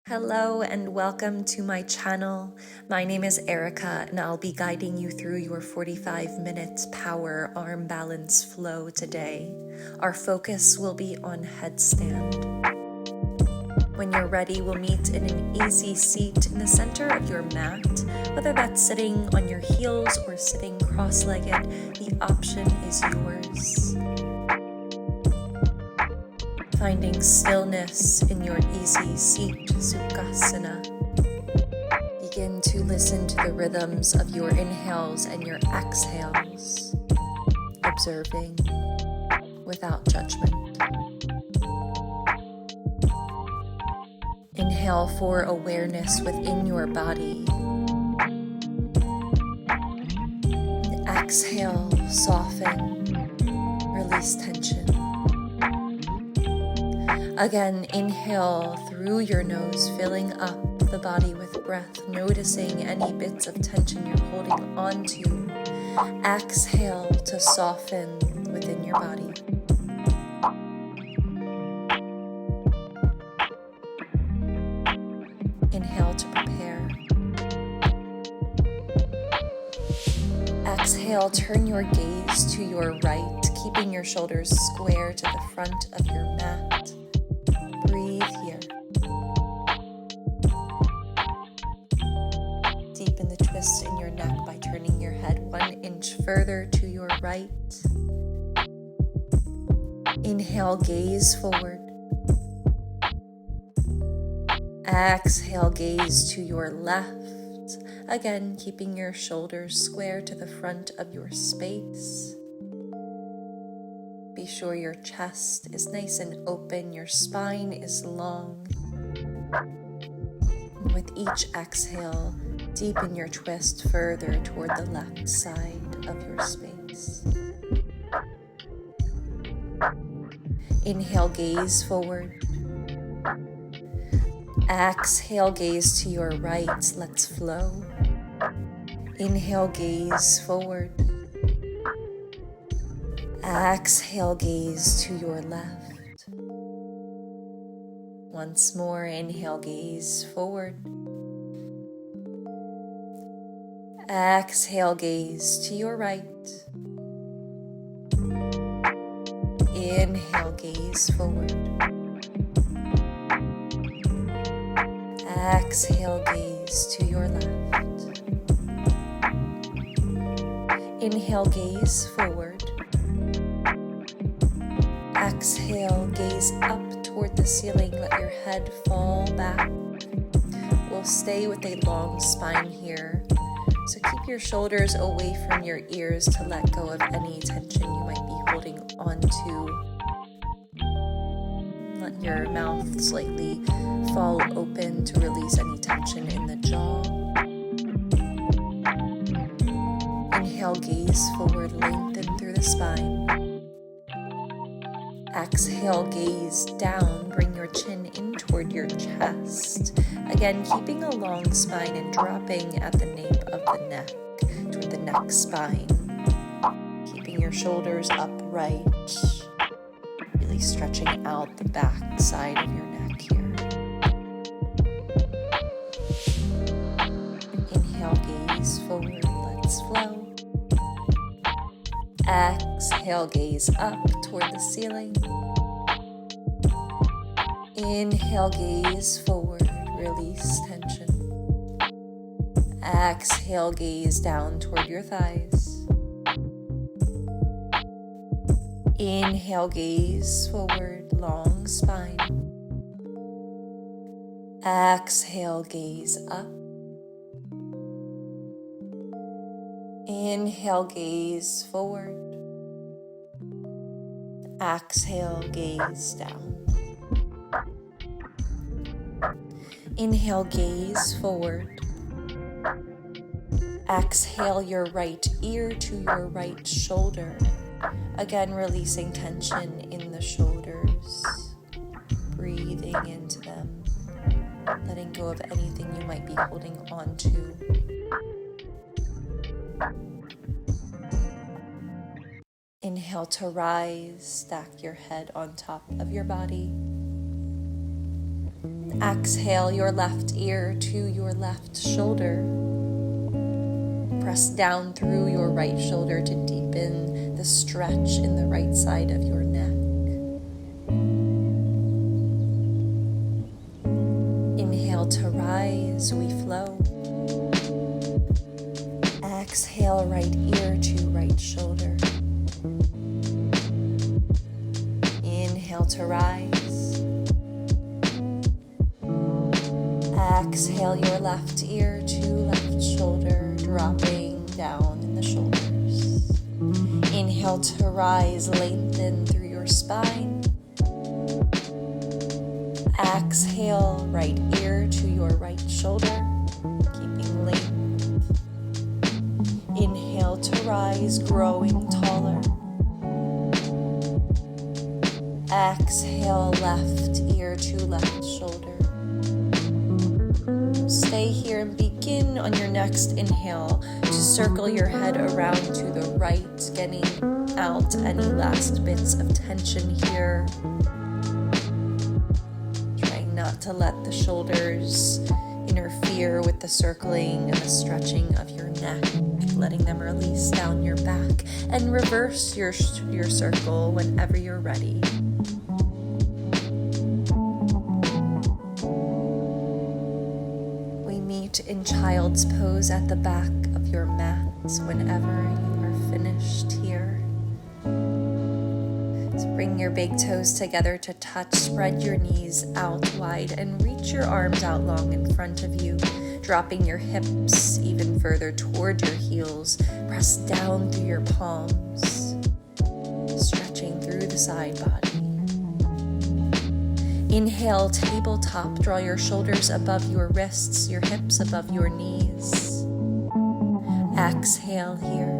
Hello and welcome to my channel. My name is Erica and I'll be guiding you through your 45 minutes power arm balance flow today. Our focus will be on headstand. When you're ready, we'll meet in an easy seat in the center of your mat. Whether that's sitting on your heels or sitting cross-legged, the option is yours. Finding stillness in your easy seat, Sirsasana. Begin to listen to the rhythms of your inhales and your exhales, observing without judgment. Inhale for awareness within your body. And exhale, soften, release tension. Again, inhale through your nose, filling up the body with breath, noticing any bits of tension you're holding onto. Exhale to soften within your body. Inhale to prepare. Exhale, turn your gaze to your right, keeping your shoulders square to the front of your mat. Breathe here. Deepen the twist in your neck by turning your head 1 inch further to your right. Inhale, gaze forward. Exhale, gaze to your left. Again, keeping your shoulders square to the front of your space. Be sure your chest is nice and open, your spine is long. And with each exhale, deepen your twist further toward the left side of your space. Inhale, gaze forward. Exhale, gaze to your right. Let's flow. Inhale, gaze forward. Exhale, gaze to your left. Once more, inhale, gaze forward. Exhale, gaze to your right. Inhale, gaze forward. Exhale, gaze to your left. Inhale, gaze forward. Exhale, gaze up toward the ceiling. Let your head fall back. We'll stay with a long spine here. So keep your shoulders away from your ears to let go of any tension you might be holding onto. Let your mouth slightly fall open to release any tension in the jaw. Inhale, gaze forward, lengthen through the spine. Exhale, gaze down, bring your chin in toward your chest. Again, keeping a long spine and dropping at the nape of the neck, toward the neck spine. Keeping your shoulders upright, really stretching out the back side of your neck here. Inhale, gaze forward, let's flow. Exhale, gaze up toward the ceiling. Inhale, gaze forward, release tension. Exhale, gaze down toward your thighs. Inhale, gaze forward, long spine. Exhale, gaze up. Inhale, gaze forward. Exhale, gaze down. Inhale, gaze forward. Exhale your right ear to your right shoulder. Again, releasing tension in the shoulders. Breathing into them. Letting go of anything you might be holding onto. Inhale to rise, stack your head on top of your body. Exhale your left ear to your left shoulder. Press down through your right shoulder to deepen the stretch in the right side of your neck. Inhale to rise, we flow. Exhale right ear to right shoulder. Inhale to rise. Exhale your left ear to left shoulder, dropping down in the shoulders. Inhale to rise, lengthen through your spine. Exhale, right ear to your right shoulder, keeping length. Inhale to rise, growing taller. Exhale, left ear to left shoulder. Stay here and begin on your next inhale to circle your head around to the right, getting out any last bits of tension here. Trying not to let the shoulders interfere with the circling and the stretching of your neck, letting them release down your back, and reverse your circle whenever you're ready. In child's pose at the back of your mat whenever you are finished here. So bring your big toes together to touch, spread your knees out wide, and reach your arms out long in front of you, dropping your hips even further toward your heels. Press down through your palms, stretching through the side body. Inhale, tabletop. Draw your shoulders above your wrists, your hips above your knees. Exhale here.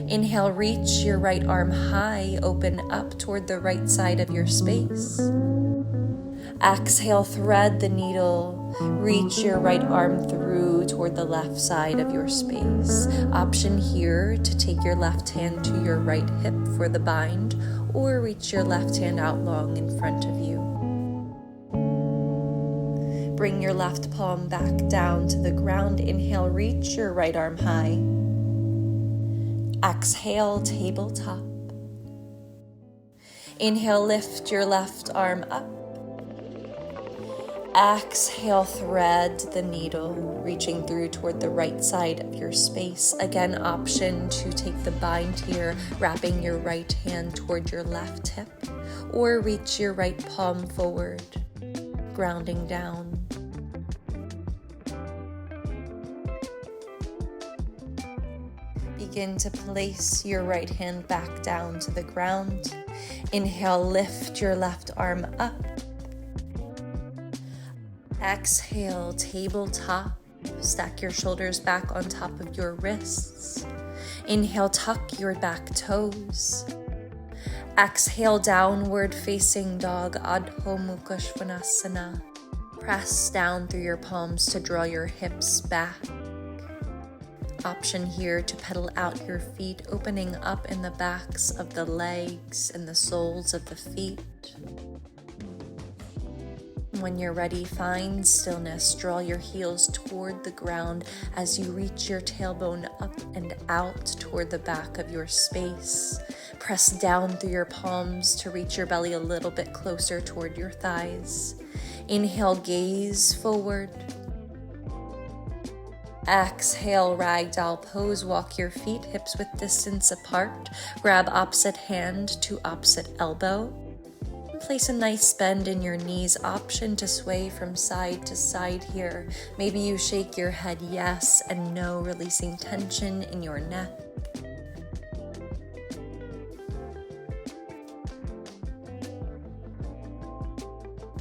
Inhale, reach your right arm high, open up toward the right side of your space. Exhale, thread the needle. Reach your right arm through toward the left side of your space. Option here to take your left hand to your right hip for the bind, or reach your left hand out long in front of you. Bring your left palm back down to the ground. Inhale, reach your right arm high. Exhale, tabletop. Inhale, lift your left arm up. Exhale, thread the needle, reaching through toward the right side of your space. Again, option to take the bind here, wrapping your right hand toward your left hip, or reach your right palm forward, grounding down. Begin to place your right hand back down to the ground. Inhale, lift your left arm up. Exhale, tabletop. Stack your shoulders back on top of your wrists. Inhale, tuck your back toes. Exhale, downward facing dog, Adho Mukha Svanasana. Press down through your palms to draw your hips back. Option here to pedal out your feet, opening up in the backs of the legs and the soles of the feet. When you're ready, find stillness. Draw your heels toward the ground as you reach your tailbone up and out toward the back of your space. Press down through your palms to reach your belly a little bit closer toward your thighs. Inhale, gaze forward. Exhale, ragdoll pose. Walk your feet hips width distance apart. Grab opposite hand to opposite elbow. Place a nice bend in your knees. Option to sway from side to side here. Maybe you shake your head yes and no, releasing tension in your neck.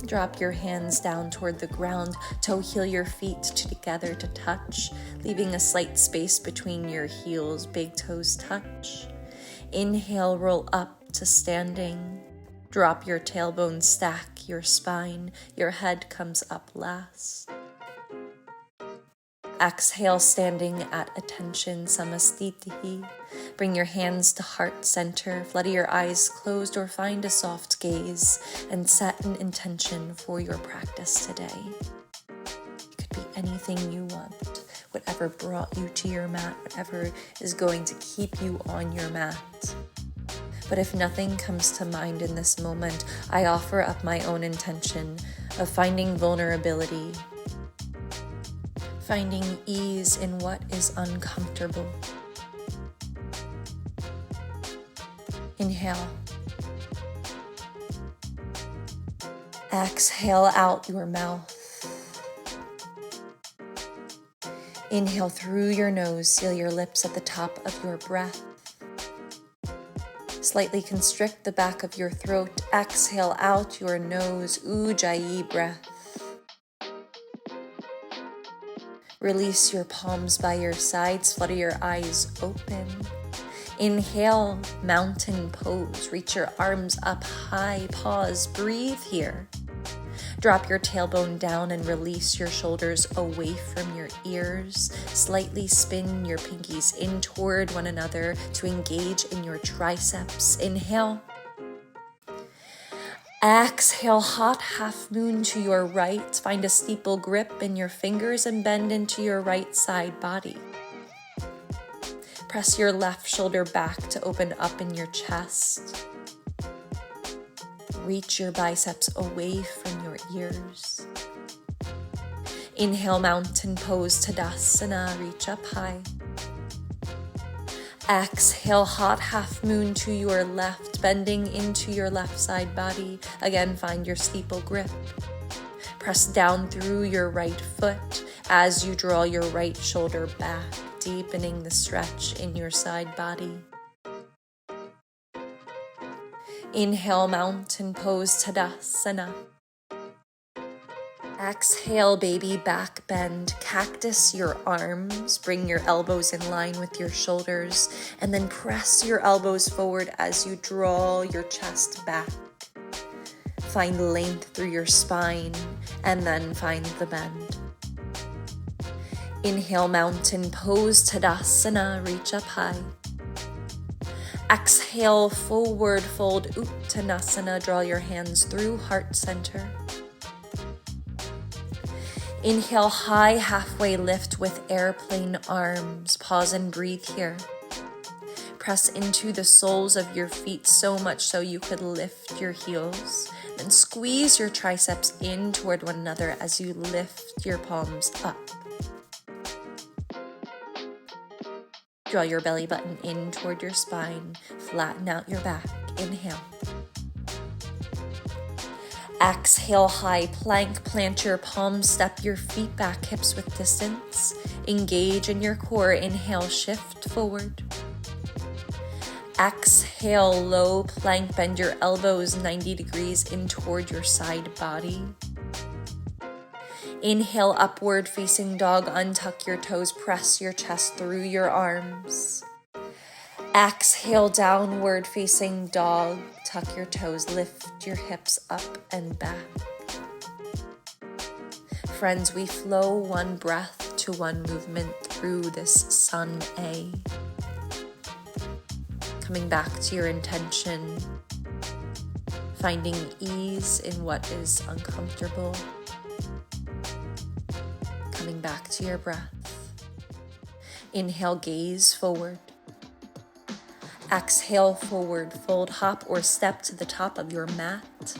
Drop your hands down toward the ground. Toe heel your feet together to touch, leaving a slight space between your heels. Big toes touch. Inhale, roll up to standing. Drop your tailbone, stack your spine. Your head comes up last. Exhale, standing at attention, samastitihi. Bring your hands to heart center, flutter your eyes closed or find a soft gaze and set an intention for your practice today. It could be anything you want, whatever brought you to your mat, whatever is going to keep you on your mat. But if nothing comes to mind in this moment, I offer up my own intention of finding vulnerability, finding ease in what is uncomfortable. Inhale. Exhale out your mouth. Inhale through your nose, seal your lips at the top of your breath. Slightly constrict the back of your throat. Exhale out your nose, Ujjayi breath. Release your palms by your sides, flutter your eyes open. Inhale, mountain pose. Reach your arms up high, pause, breathe here. Drop your tailbone down and release your shoulders away from your ears. Slightly spin your pinkies in toward one another to engage in your triceps. Inhale. Exhale, hot half moon to your right. Find a steeple grip in your fingers and bend into your right side body. Press your left shoulder back to open up in your chest. Reach your biceps away from your ears. Inhale, mountain pose, Tadasana, reach up high. Exhale, hot half moon to your left, bending into your left side body. Again, find your steeple grip. Press down through your right foot as you draw your right shoulder back, deepening the stretch in your side body. Inhale, mountain pose, Tadasana. Exhale, baby back bend. Cactus your arms. Bring your elbows in line with your shoulders, and then press your elbows forward as you draw your chest back. Find length through your spine, and then find the bend. Inhale, mountain pose, Tadasana, reach up high. Exhale, forward fold, Uttanasana, draw your hands through heart center. Inhale, high halfway lift with airplane arms. Pause and breathe here. Press into the soles of your feet so much so you could lift your heels. Then squeeze your triceps in toward one another as you lift your palms up. Draw your belly button in toward your spine. Flatten out your back. Inhale. Exhale, high plank. Plant your palms. Step your feet back, hips width distance. Engage in your core. Inhale, shift forward. Exhale, low plank. Bend your elbows 90 degrees in toward your side body. Inhale, upward facing dog. Untuck your toes. Press your chest through your arms. Exhale, downward facing dog. Tuck your toes. Lift your hips up and back. Friends, we flow one breath to one movement through this sun A. Coming back to your intention. Finding ease in what is uncomfortable. Coming back to your breath. Inhale, gaze forward. Exhale, forward fold, hop or step to the top of your mat.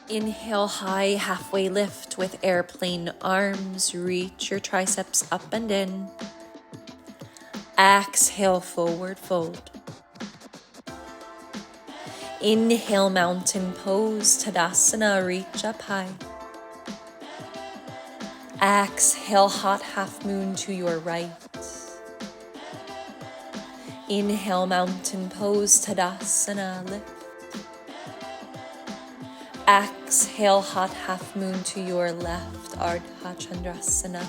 Inhale, high halfway lift with airplane arms. Reach your triceps up and in. Exhale, forward fold. Inhale, mountain pose, Tadasana, reach up high. Exhale, hot half moon to your right. Inhale, mountain pose, Tadasana, lift. Exhale, hot half moon to your left, Ardha Chandrasana.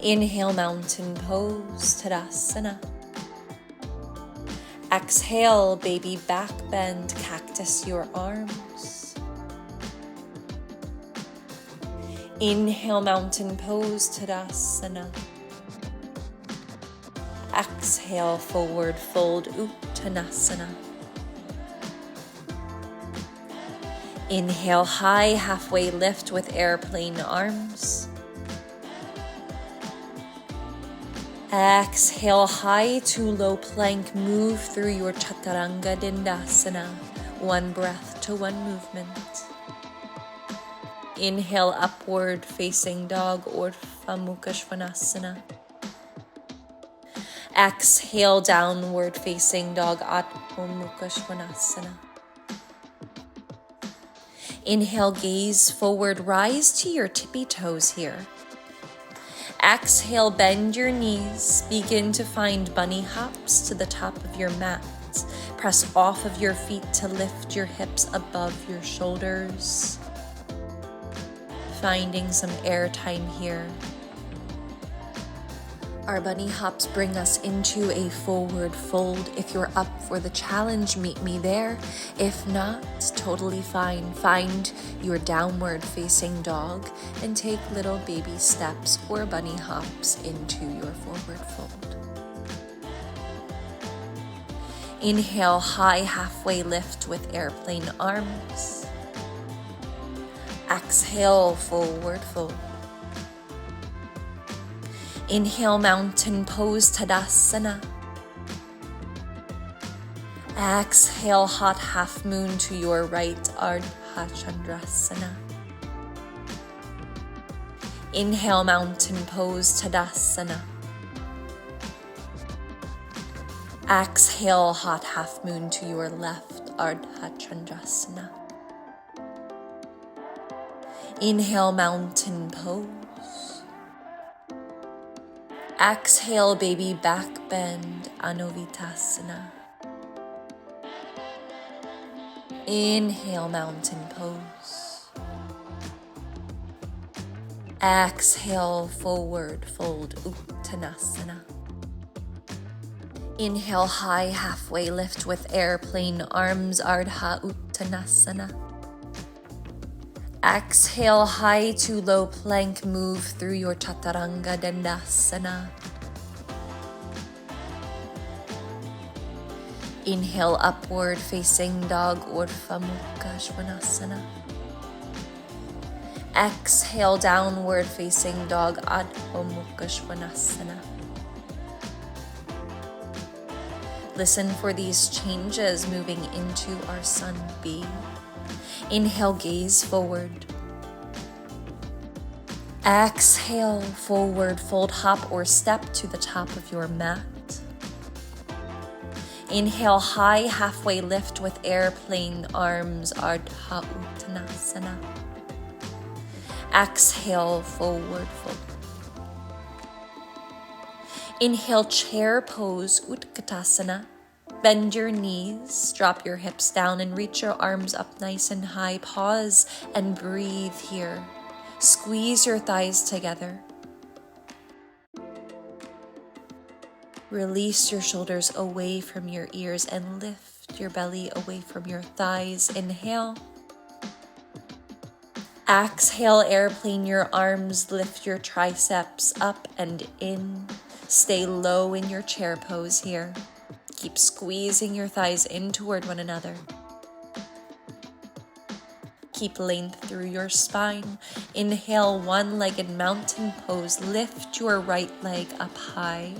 Inhale, mountain pose, Tadasana. Exhale, baby back bend, cactus your arms. Inhale, mountain pose, Tadasana. Exhale, forward fold, Uttanasana. Inhale, high halfway lift with airplane arms. Exhale, high to low plank, move through your Chaturanga Dandasana. One breath to one movement. Inhale, upward facing dog, Urdhva Mukha Svanasana. Exhale, downward facing dog, Adho Mukha Svanasana. Inhale, gaze forward, rise to your tippy toes here. Exhale, bend your knees, begin to find bunny hops to the top of your mat. Press off of your feet to lift your hips above your shoulders. Finding some air time here. Our bunny hops bring us into a forward fold. If you're up for the challenge, meet me there. If not, totally fine. Find your downward facing dog and take little baby steps or bunny hops into your forward fold. Inhale, high halfway lift with airplane arms. Exhale, forward fold. Inhale, mountain pose, Tadasana. Exhale, hot half moon to your right, Ardha Chandrasana. Inhale, mountain pose, Tadasana. Exhale, hot half moon to your left, Ardha Chandrasana. Inhale, mountain pose. Exhale, baby back bend, Anuvitasana. Inhale, mountain pose. Exhale, forward fold, Uttanasana. Inhale, high halfway lift with airplane arms, Ardha Uttanasana. Exhale, high to low plank, move through your Chaturanga Dandasana. Inhale, upward facing dog, Urdhva Mukha Svanasana. Exhale, downward facing dog, Adho Mukha Svanasana. Listen for these changes moving into our Sun B. Inhale, gaze forward. Exhale, forward fold, hop or step to the top of your mat. Inhale, high halfway lift with airplane arms, Ardha Uttanasana. Exhale, forward fold. Inhale, chair pose, Utkatasana. Bend your knees, drop your hips down and reach your arms up nice and high. Pause and breathe here. Squeeze your thighs together. Release your shoulders away from your ears and lift your belly away from your thighs. Inhale. Exhale, airplane your arms, lift your triceps up and in. Stay low in your chair pose here. Keep squeezing your thighs in toward one another. Keep length through your spine. Inhale, one-legged mountain pose. Lift your right leg up high.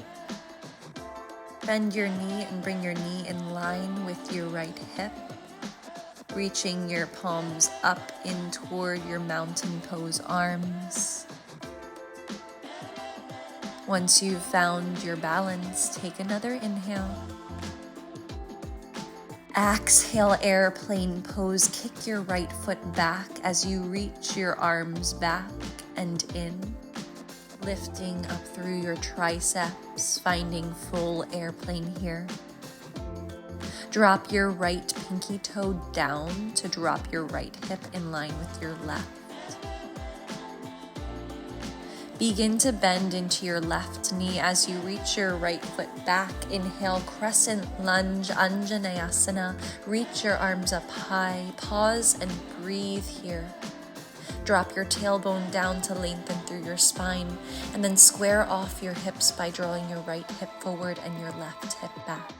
Bend your knee and bring your knee in line with your right hip. Reaching your palms up in toward your mountain pose arms. Once you've found your balance, take another inhale. Exhale, airplane pose. Kick your right foot back as you reach your arms back and in. Lifting up through your triceps, finding full airplane here. Drop your right pinky toe down to drop your right hip in line with your left. Begin to bend into your left knee as you reach your right foot back. Inhale, crescent lunge, Anjaneyasana. Reach your arms up high. Pause and breathe here. Drop your tailbone down to lengthen through your spine, and then square off your hips by drawing your right hip forward and your left hip back.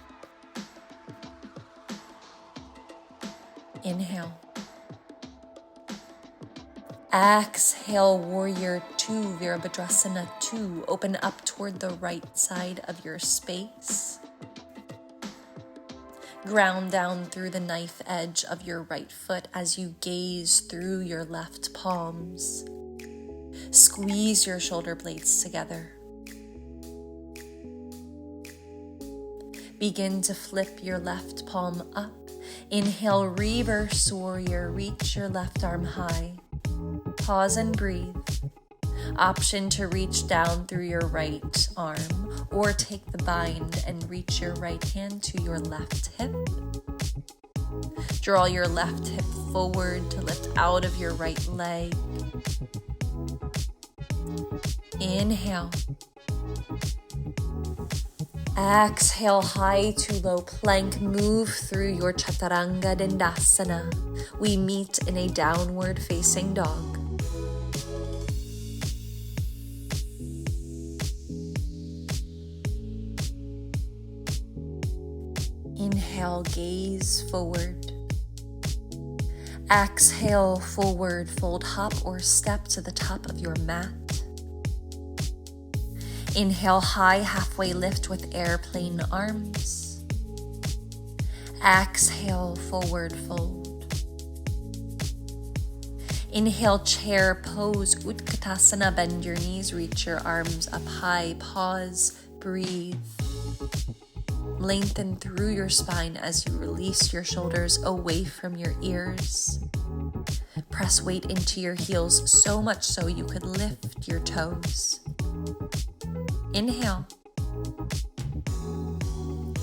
Inhale. Exhale, Warrior 2, Virabhadrasana 2. Open up toward the right side of your space. Ground down through the knife edge of your right foot as you gaze through your left palms. Squeeze your shoulder blades together. Begin to flip your left palm up. Inhale, reverse warrior. Reach your left arm high. Pause and breathe. Option to reach down through your right arm or take the bind and reach your right hand to your left hip. Draw your left hip forward to lift out of your right leg. Inhale. Exhale, high to low plank. Move through your Chaturanga Dandasana. We meet in a downward facing dog. Inhale, gaze forward. Exhale, forward fold, hop or step to the top of your mat. Inhale, high halfway lift with airplane arms. Exhale, forward fold. Inhale, chair pose, Utkatasana, bend your knees, reach your arms up high, pause, breathe. Lengthen through your spine as you release your shoulders away from your ears. Press weight into your heels, so much so you could lift your toes. Inhale.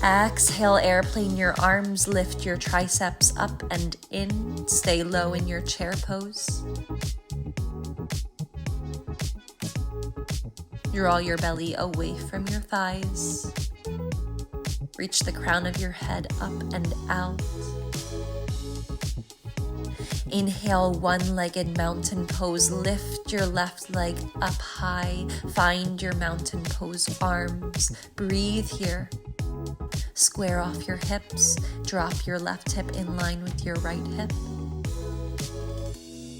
Exhale, airplane your arms, lift your triceps up and in. Stay low in your chair pose. Draw your belly away from your thighs. Reach the crown of your head up and out. Inhale, one-legged mountain pose. Lift your left leg up high. Find your mountain pose arms. Breathe here. Square off your hips. Drop your left hip in line with your right hip.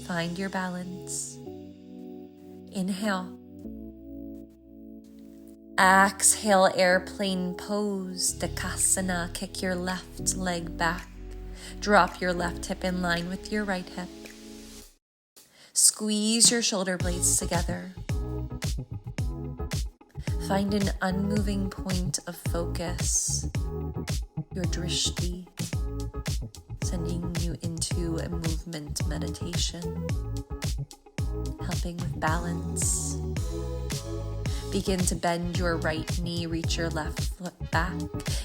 Find your balance. Inhale. Exhale, airplane pose, Dakasana. Kick your left leg back. Drop your left hip in line with your right hip. Squeeze your shoulder blades together. Find an unmoving point of focus, your drishti, sending you into a movement meditation, helping with balance. Begin to bend your right knee, reach your left foot back.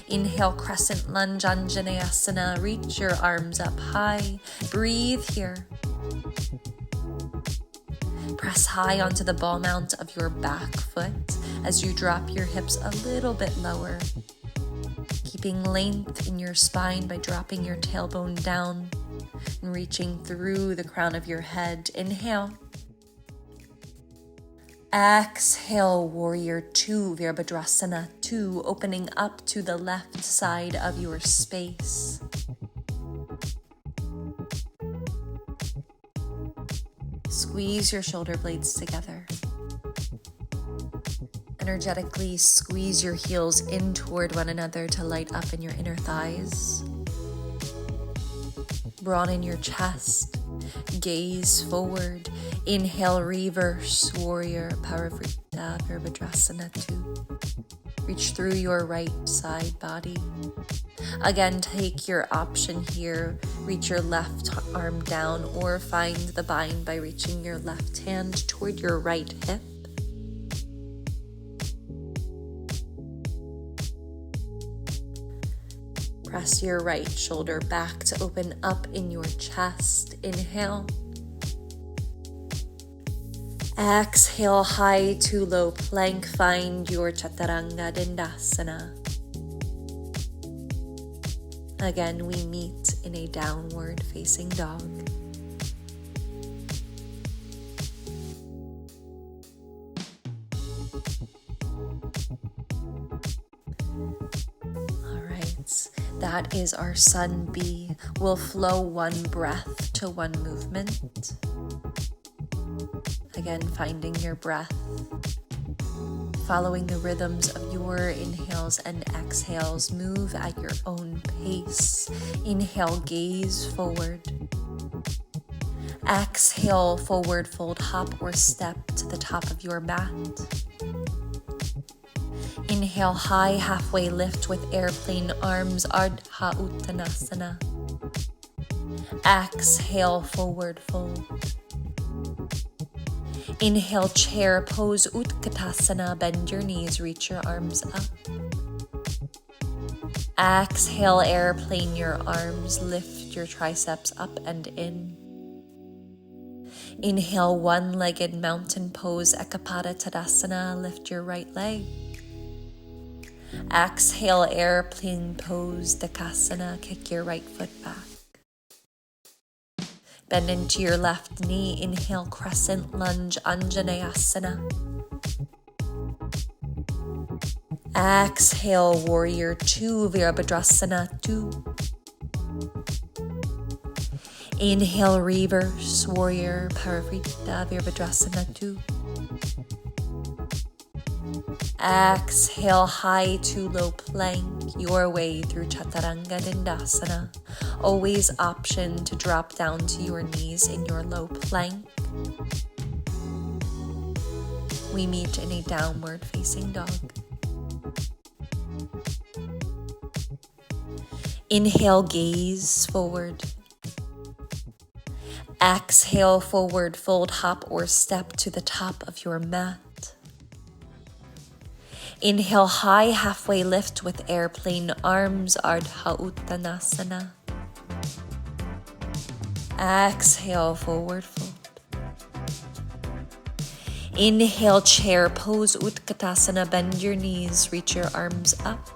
Inhale, crescent lunge, Anjaneyasana. Reach your arms up high. Breathe here. Press high onto the ball mount of your back foot as you drop your hips a little bit lower. Keeping length in your spine by dropping your tailbone down and reaching through the crown of your head. Inhale. Exhale, Warrior 2, Virabhadrasana 2, opening up to the left side of your space. Squeeze your shoulder blades together. Energetically squeeze your heels in toward one another to light up in your inner thighs. Broaden your chest. Gaze forward. Inhale, reverse warrior, Parivrtta, Virabhadrasana 2. Reach through your right side body. Again, take your option here. Reach your left arm down or find the bind by reaching your left hand toward your right hip. Press your right shoulder back to open up in your chest. Inhale. Exhale, high to low plank. Find your Chaturanga Dandasana. Again, we meet in a downward facing dog. That is our sun B. We'll flow one breath to one movement. Again, finding your breath, following the rhythms of your inhales and exhales. Move at your own pace. Inhale, gaze forward. Exhale, forward fold, hop or step to the top of your mat. Inhale, high halfway lift with airplane arms, Ardha Uttanasana. Exhale, forward fold. Inhale, chair pose, Utkatasana, bend your knees, reach your arms up. Exhale, airplane your arms, lift your triceps up and in. Inhale, one-legged mountain pose, Ekapada Tadasana, lift your right leg. Exhale, airplane pose, Dakasana, kick your right foot back. Bend into your left knee, inhale, crescent lunge, Anjaneyasana. Exhale, warrior two, Virabhadrasana 2. Inhale, reverse, warrior, Parivrtta, Virabhadrasana 2. Exhale, high to low plank, your way through Chaturanga Dandasana. Always option to drop down to your knees in your low plank. We meet in a downward facing dog. Inhale, gaze forward. Exhale, forward fold, hop or step to the top of your mat. Inhale, high halfway lift with airplane arms, Ardha Uttanasana. Exhale, forward fold. Inhale, chair pose, Utkatasana, bend your knees, reach your arms up.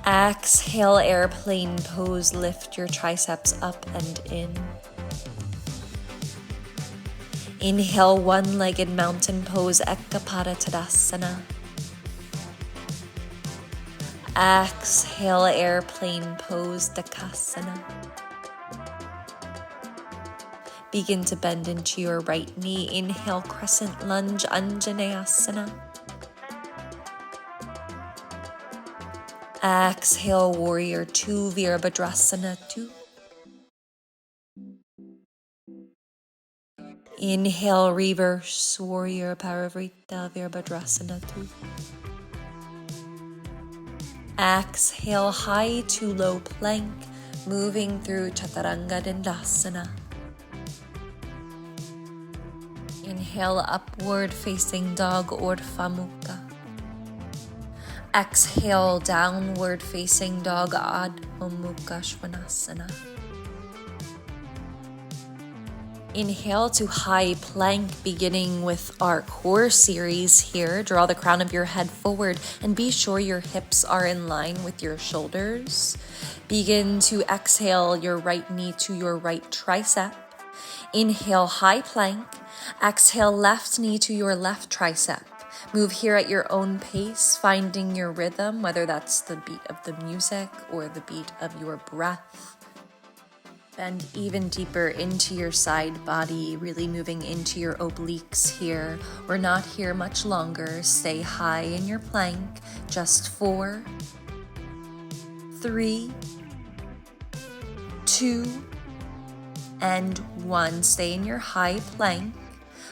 Exhale, airplane pose, lift your triceps up and in. Inhale, one-legged mountain pose, Ekapada Tadasana. Exhale, airplane pose, Dakasana. Begin to bend into your right knee. Inhale, crescent lunge, Anjaneyasana. Exhale, warrior two, Virabhadrasana 2. Inhale, reverse, warrior, Parivrtta, Virabhadrasana 2. Exhale, high to low plank, moving through Chaturanga Dandasana. Inhale, upward facing dog, Urdhva Mukha. Exhale, downward facing dog, Adho Mukha Svanasana. Inhale to high plank, beginning with our core series here. Draw the crown of your head forward and be sure your hips are in line with your shoulders. Begin to exhale your right knee to your right tricep. Inhale, high plank. Exhale, left knee to your left tricep. Move here at your own pace, finding your rhythm, whether that's the beat of the music or the beat of your breath. Bend even deeper into your side body, really moving into your obliques here. We're not here much longer. Stay high in your plank. Just 4, 3, 2, and 1. Stay in your high plank.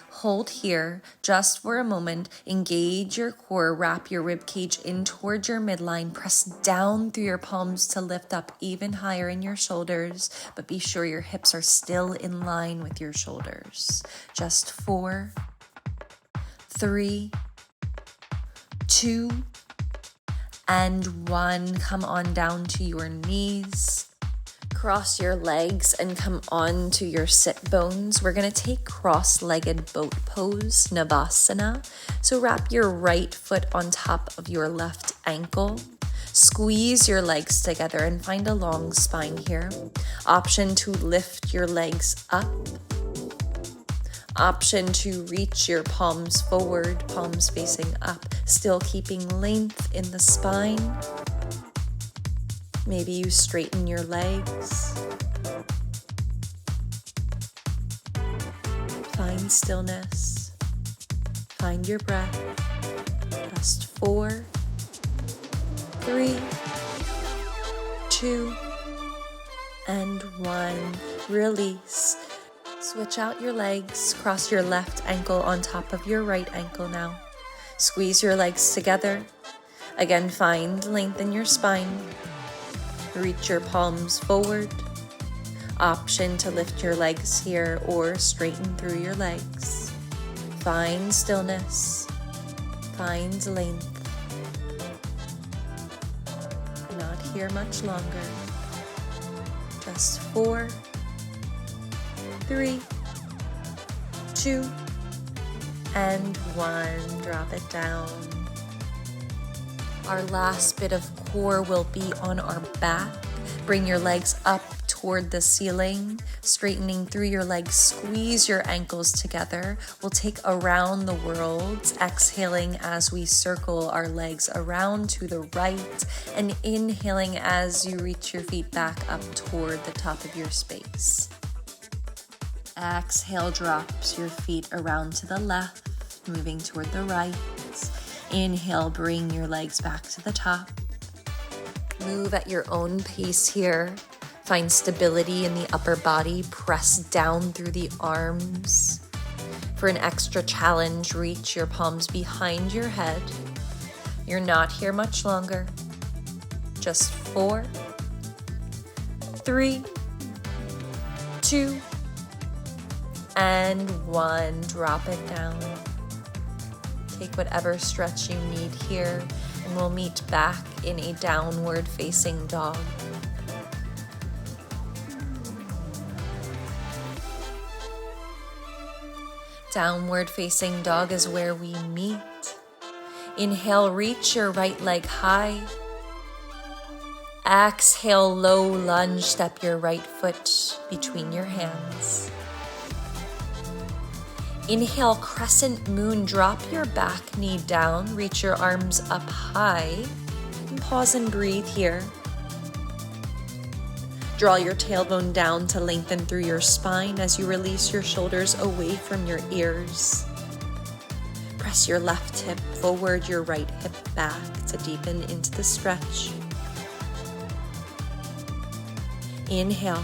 Hold here just for a moment. Engage your core. Wrap your rib cage in towards your midline. Press down through your palms to lift up even higher in your shoulders, but be sure your hips are still in line with your shoulders. Just 4, 3, 2, and 1. Come on down to your knees. Cross your legs and come on to your sit bones. We're going to take cross-legged boat pose, Navasana. So wrap your right foot on top of your left ankle. Squeeze your legs together and find a long spine here. Option to lift your legs up. Option to reach your palms forward, palms facing up, still keeping length in the spine. Maybe you straighten your legs. Find stillness. Find your breath. Just 4, 3, 2, and 1. Release. Switch out your legs. Cross your left ankle on top of your right ankle now. Squeeze your legs together. Again, find length in your spine. Reach your palms forward. Option to lift your legs here or straighten through your legs. Find stillness. Find length. Not here much longer. Just 4, 3, 2, and 1. Drop it down. Our last bit of core will be on our back. Bring your legs up toward the ceiling, straightening through your legs. Squeeze your ankles together. We'll take around the world, exhaling as we circle our legs around to the right, and inhaling as you reach your feet back up toward the top of your space. Exhale, drops your feet around to the left, moving toward the right. Inhale, bring your legs back to the top. Move at your own pace here. Find stability in the upper body. Press down through the arms. For an extra challenge, reach your palms behind your head. You're not here much longer. Just 4, 3, 2, and 1. Drop it down. Take whatever stretch you need here, and we'll meet back in a downward facing dog. Downward facing dog is where we meet. Inhale, reach your right leg high. Exhale, low lunge, step your right foot between your hands. Inhale, crescent moon, drop your back knee down, reach your arms up high, and pause and breathe here. Draw your tailbone down to lengthen through your spine as you release your shoulders away from your ears. Press your left hip forward, your right hip back to deepen into the stretch. Inhale.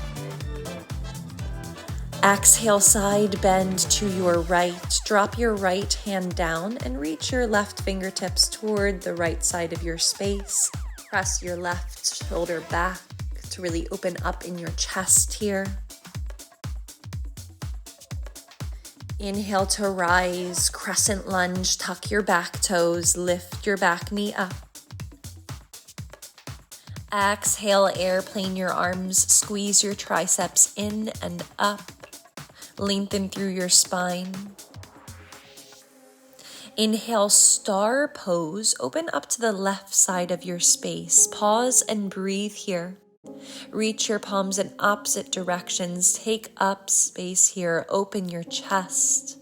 Exhale, side bend to your right. Drop your right hand down and reach your left fingertips toward the right side of your space. Press your left shoulder back to really open up in your chest here. Inhale to rise, crescent lunge, tuck your back toes, lift your back knee up. Exhale, airplane your arms, squeeze your triceps in and up. Lengthen through your spine. Inhale, star pose. Open up to the left side of your space. Pause and breathe here. Reach your palms in opposite directions. Take up space here. Open your chest.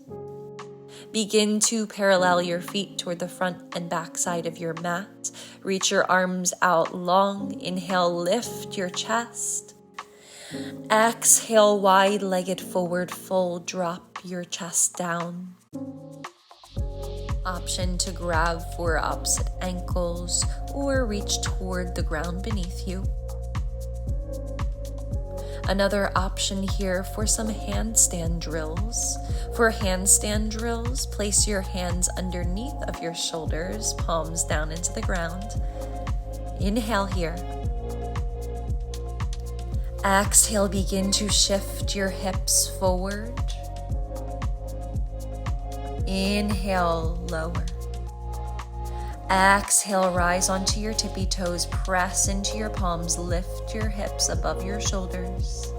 Begin to parallel your feet toward the front and back side of your mat. Reach your arms out long. Inhale, lift your chest. Exhale, wide-legged forward fold. Drop your chest down. Option to grab for opposite ankles or reach toward the ground beneath you. Another option here for some handstand drills. For handstand drills, place your hands underneath of your shoulders, palms down into the ground. Inhale here. Exhale, begin to shift your hips forward. Inhale, lower. Exhale, rise onto your tippy toes, press into your palms, lift your hips above your shoulders.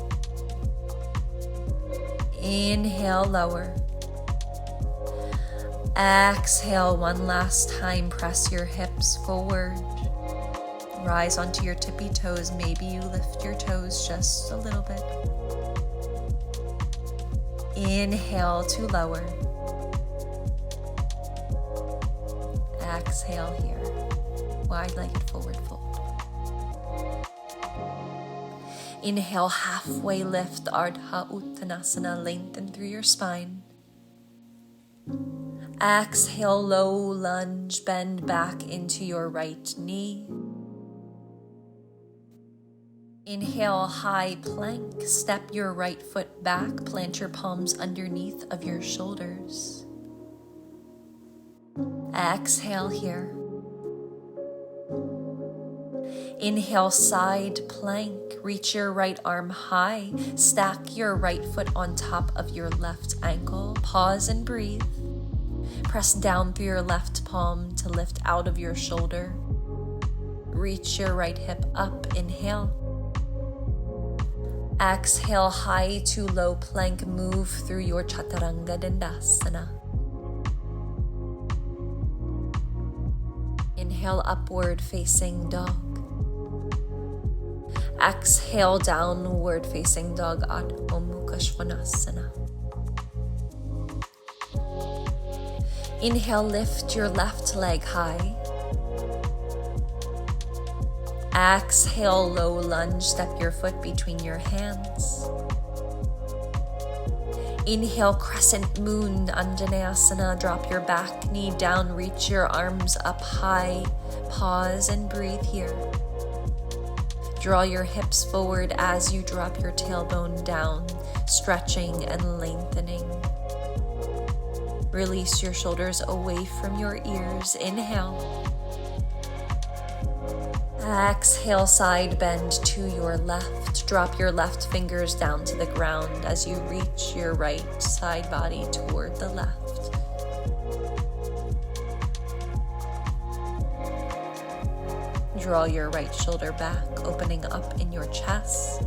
Inhale, lower. Exhale, one last time, press your hips forward. Rise onto your tippy toes, maybe you lift your toes just a little bit. Inhale to lower. Exhale here, wide-legged forward fold. Inhale, halfway lift, Ardha Uttanasana, lengthen through your spine. Exhale, low lunge, bend back into your right knee. Inhale, high plank, step your right foot back, plant your palms underneath of your shoulders. Exhale here. Inhale, side plank, reach your right arm high, stack your right foot on top of your left ankle, pause and breathe. Press down through your left palm to lift out of your shoulder. Reach your right hip up, inhale. Exhale, high to low plank, move through your Chaturanga Dandasana. Inhale, upward facing dog. Exhale, downward facing dog, Adho Mukha Svanasana. Inhale, lift your left leg high. Exhale, low lunge, step your foot between your hands. Inhale, crescent moon, Anjaneyasana, drop your back knee down, reach your arms up high, pause and breathe here. Draw your hips forward as you drop your tailbone down, stretching and lengthening. Release your shoulders away from your ears. Inhale. Exhale, side bend to your left. Drop your left fingers down to the ground as you reach your right side body toward the left. Draw your right shoulder back, opening up in your chest.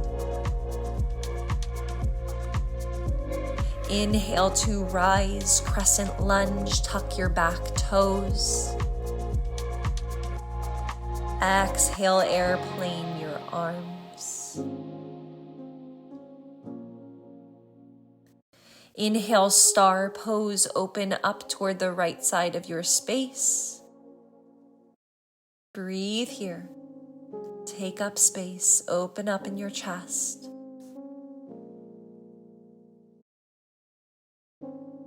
Inhale to rise, crescent lunge, tuck your back toes. Exhale, airplane your arms. Inhale, star pose, open up toward the right side of your space. Breathe here. Take up space, open up in your chest.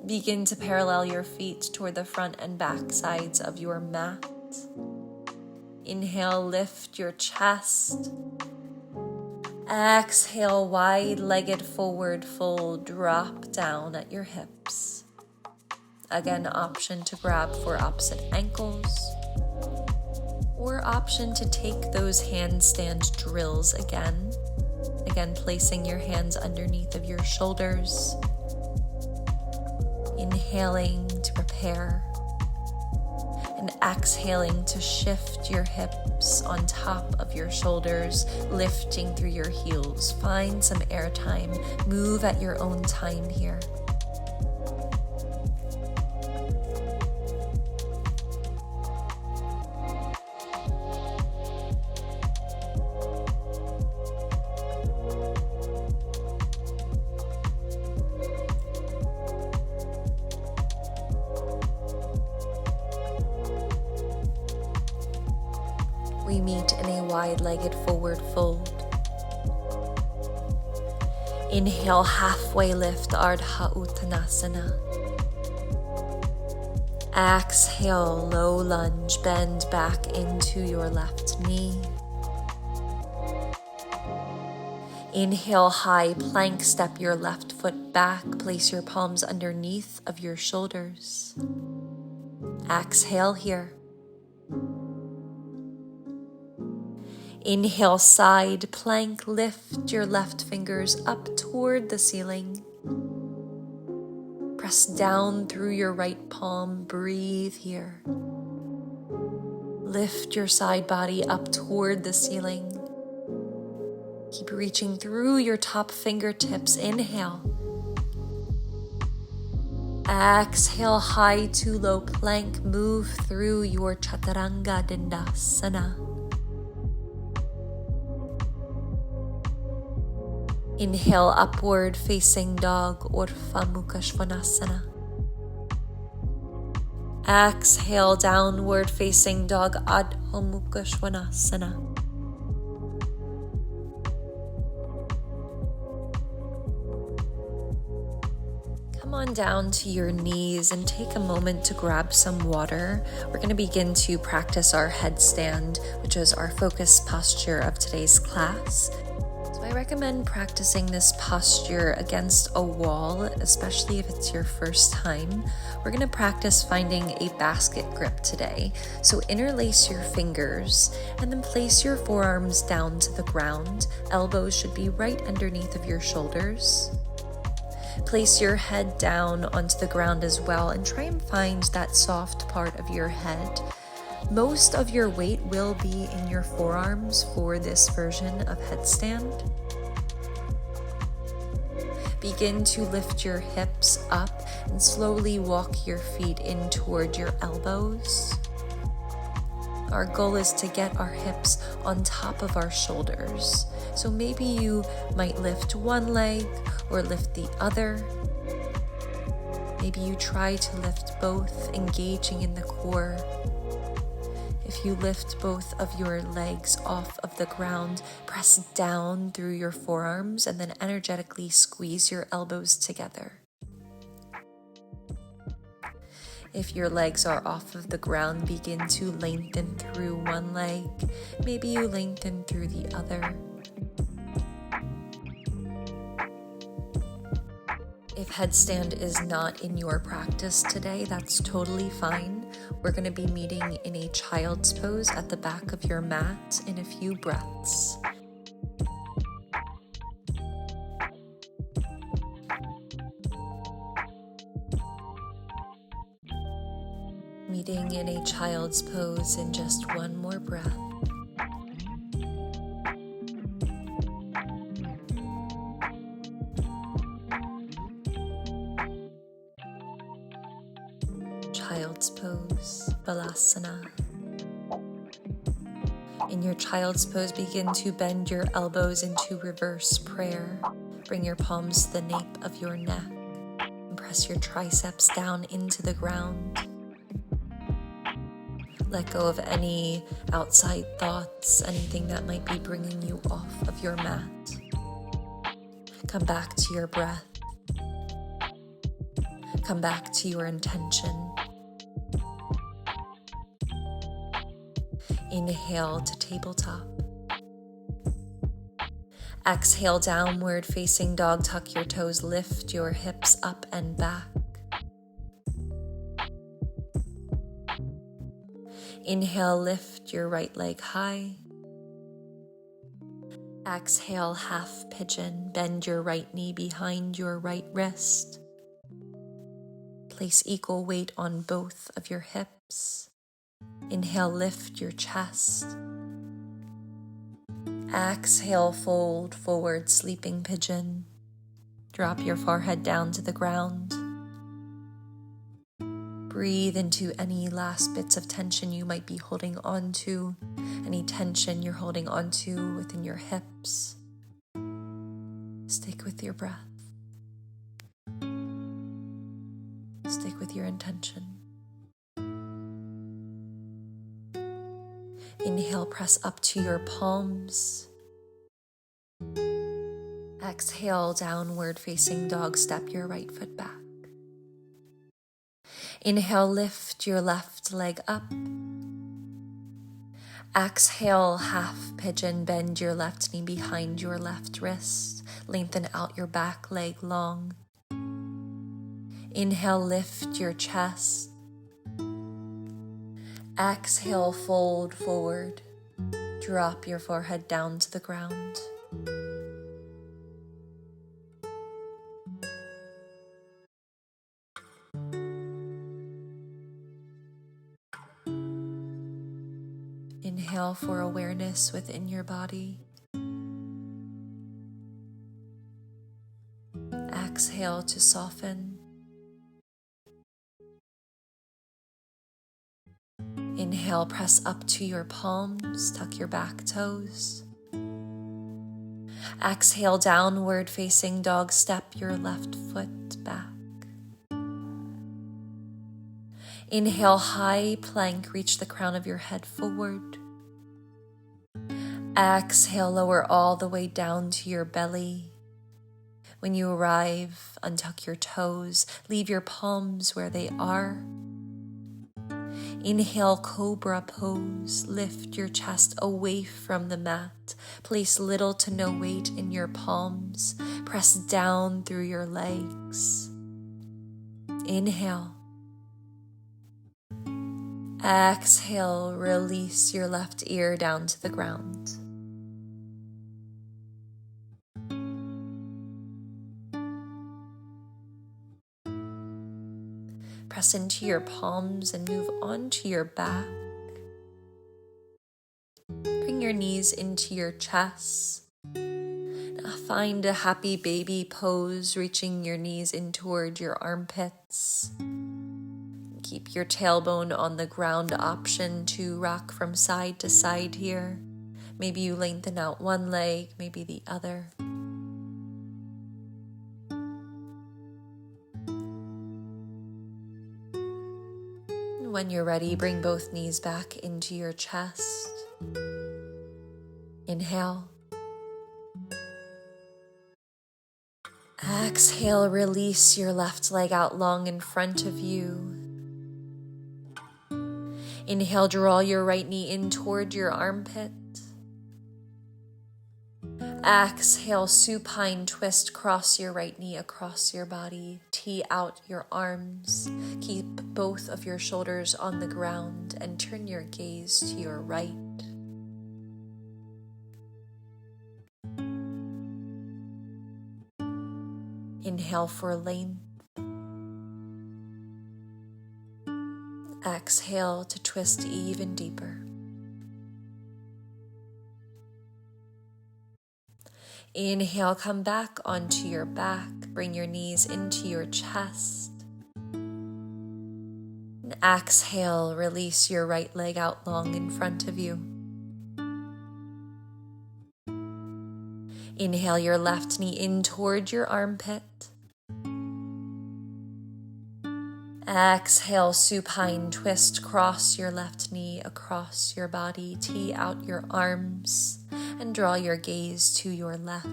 Begin to parallel your feet toward the front and back sides of your mat. Inhale, lift your chest. Exhale, wide-legged forward fold, drop down at your hips. Again, option to grab for opposite ankles, or option to take those handstand drills again. Again, placing your hands underneath of your shoulders. Inhaling to prepare, and exhaling to shift your hips on top of your shoulders, lifting through your heels. Find some air time. Move at your own time here. We meet in a wide-legged forward fold. Inhale, halfway lift, Ardha Uttanasana. Exhale, low lunge, bend back into your left knee. Inhale, high plank, step your left foot back, place your palms underneath of your shoulders. Exhale here. Inhale, side plank, lift your left fingers up toward the ceiling. Press down through your right palm, breathe here. Lift your side body up toward the ceiling. Keep reaching through your top fingertips, inhale. Exhale, high to low plank, move through your Chaturanga Dandasana. Inhale, upward facing dog, Urdhva Mukha Svanasana. Exhale, downward facing dog, Adho Mukha Svanasana. Come on down to your knees and take a moment to grab some water. We're going to begin to practice our headstand, which is our focus posture of today's class. So I recommend practicing this posture against a wall, especially if it's your first time. We're going to practice finding a basket grip today. So interlace your fingers and then place your forearms down to the ground. Elbows should be right underneath of your shoulders. Place your head down onto the ground as well and try and find that soft part of your head. Most of your weight will be in your forearms for this version of headstand. Begin to lift your hips up and slowly walk your feet in toward your elbows. Our goal is to get our hips on top of our shoulders. So maybe you might lift one leg or lift the other. Maybe you try to lift both, engaging in the core. If you lift both of your legs off of the ground, press down through your forearms and then energetically squeeze your elbows together. If your legs are off of the ground, begin to lengthen through one leg. Maybe you lengthen through the other. If headstand is not in your practice today, that's totally fine. We're going to be meeting in a child's pose at the back of your mat in a few breaths. Meeting in a child's pose in just one more breath. Child's pose, Balasana. In your child's pose, begin to bend your elbows into reverse prayer. Bring your palms to the nape of your neck and press your triceps down into the ground. Let go of any outside thoughts, anything that might be bringing you off of your mat. Come back to your breath. Come back to your intention. Inhale to tabletop. Exhale, downward facing dog. Tuck your toes, lift your hips up and back. Inhale, lift your right leg high. Exhale, half pigeon. Bend your right knee behind your right wrist. Place equal weight on both of your hips. Inhale, lift your chest. Exhale, fold forward, sleeping pigeon. Drop your forehead down to the ground. Breathe into any last bits of tension you might be holding on to, any tension you're holding on to within your hips. Stick with your breath. Stick with your intention. Inhale, press up to your palms. Exhale, downward facing dog. Step your right foot back. Inhale, lift your left leg up. Exhale, half pigeon. Bend your left knee behind your left wrist. Lengthen out your back leg long. Inhale, lift your chest. Exhale, fold forward. Drop your forehead down to the ground. Inhale for awareness within your body. Exhale to soften. Inhale, press up to your palms, tuck your back toes. Exhale, downward facing dog. Step your left foot back. Inhale, high plank. Reach the crown of your head forward. Exhale, lower all the way down to your belly. When you arrive, untuck your toes, leave your palms where they are. Inhale, cobra pose. Lift your chest away from the mat. Place little to no weight in your palms. Press down through your legs. Inhale. Exhale, release your left ear down to the ground. Press into your palms and move onto your back. Bring your knees into your chest. Now find a happy baby pose, reaching your knees in toward your armpits. Keep your tailbone on the ground, option to rock from side to side here. Maybe you lengthen out one leg, maybe the other. When you're ready, bring both knees back into your chest. Inhale. Exhale, release your left leg out long in front of you. Inhale, draw your right knee in toward your armpit. Exhale, supine twist, cross your right knee across your body. Tee out your arms. Keep both of your shoulders on the ground and turn your gaze to your right. Inhale for length. Exhale to twist even deeper. Inhale, come back onto your back. Bring your knees into your chest. And exhale, release your right leg out long in front of you. Inhale your left knee in toward your armpit. Exhale, supine twist, cross your left knee across your body. Tee out your arms and draw your gaze to your left.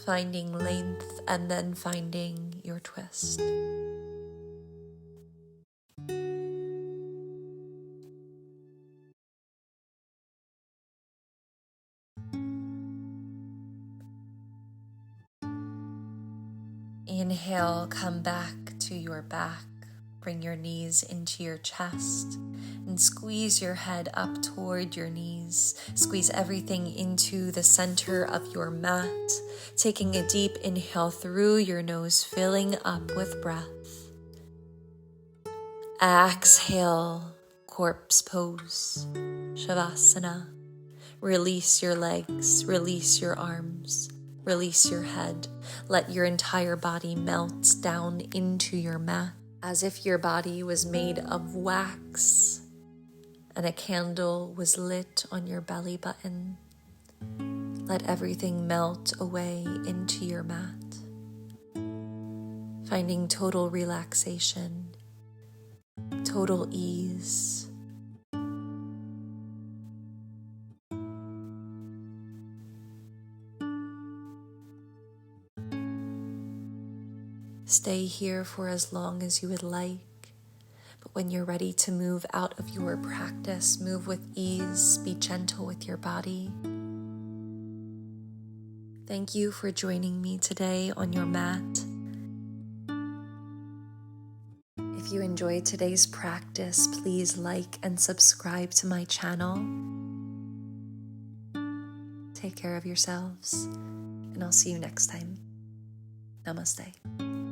Finding length and then finding your twist. Inhale, come back to your back. Bring your knees into your chest and squeeze your head up toward your knees. Squeeze everything into the center of your mat. Taking a deep inhale through your nose, filling up with breath. Exhale, corpse pose, Shavasana. Release your legs, release your arms. Release your head. Let your entire body melt down into your mat as if your body was made of wax and a candle was lit on your belly button. Let everything melt away into your mat, finding total relaxation, total ease. Stay here for as long as you would like, but when you're ready to move out of your practice, move with ease, be gentle with your body. Thank you for joining me today on your mat. If you enjoyed today's practice, please like and subscribe to my channel. Take care of yourselves, and I'll see you next time. Namaste.